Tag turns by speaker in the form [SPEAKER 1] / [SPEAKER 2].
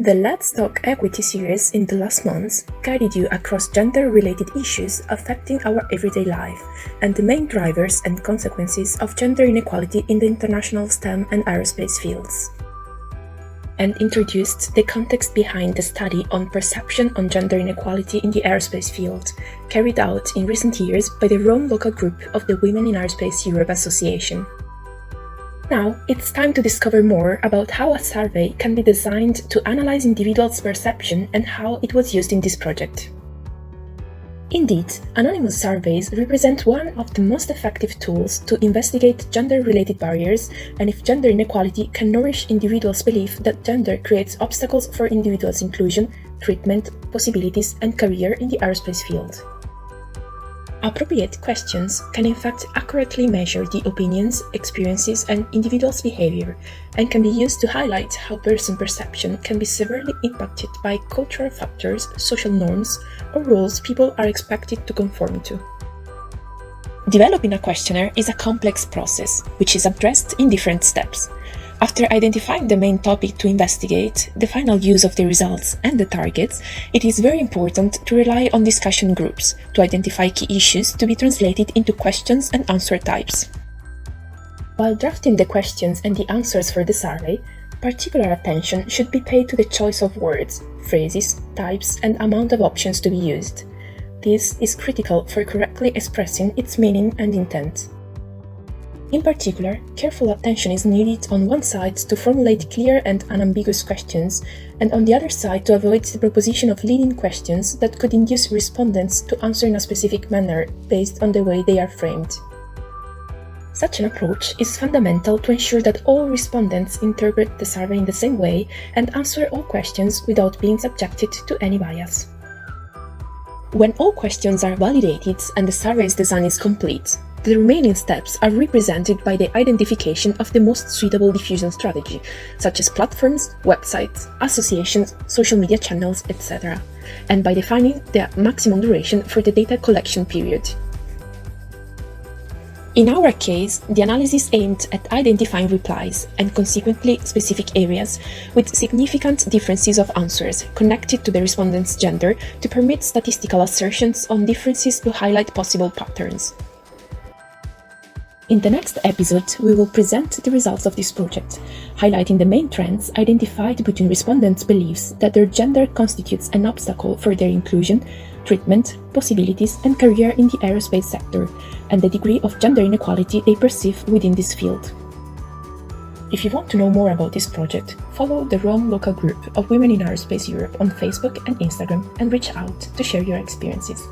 [SPEAKER 1] The Let's Talk Equity series in the last months guided you across gender-related issues affecting our everyday life and the main drivers and consequences of gender inequality in the international STEM and aerospace fields, and introduced the context behind the study on perception on gender inequality in the aerospace field, carried out in recent years by the Rome local group of the Women in Aerospace Europe Association. Now, it's time to discover more about how a survey can be designed to analyze individuals' perception and how it was used in this project. Indeed, anonymous surveys represent one of the most effective tools to investigate gender-related barriers and if gender inequality can nourish individuals' belief that gender creates obstacles for individuals' inclusion, treatment, possibilities, and career in the aerospace field. Appropriate questions can in fact accurately measure the opinions, experiences, and individuals' behavior, and can be used to highlight how person perception can be severely impacted by cultural factors, social norms, or roles people are expected to conform to. Developing a questionnaire is a complex process, which is addressed in different steps. After identifying the main topic to investigate, the final use of the results, and the targets, it is very important to rely on discussion groups to identify key issues to be translated into questions and answer types. While drafting the questions and the answers for the survey, particular attention should be paid to the choice of words, phrases, types, and amount of options to be used. This is critical for correctly expressing its meaning and intent. In particular, careful attention is needed on one side to formulate clear and unambiguous questions, and on the other side to avoid the proposition of leading questions that could induce respondents to answer in a specific manner based on the way they are framed. Such an approach is fundamental to ensure that all respondents interpret the survey in the same way and answer all questions without being subjected to any bias. When all questions are validated and the survey's design is complete, the remaining steps are represented by the identification of the most suitable diffusion strategy, such as platforms, websites, associations, social media channels, etc., and by defining the maximum duration for the data collection period. In our case, the analysis aimed at identifying replies and consequently specific areas with significant differences of answers connected to the respondent's gender to permit statistical assertions on differences to highlight possible patterns. In the next episode, we will present the results of this project, highlighting the main trends identified between respondents' beliefs that their gender constitutes an obstacle for their inclusion, treatment, possibilities, and career in the aerospace sector, and the degree of gender inequality they perceive within this field. If you want to know more about this project, follow the Rome local group of Women in Aerospace Europe on Facebook and Instagram and reach out to share your experiences.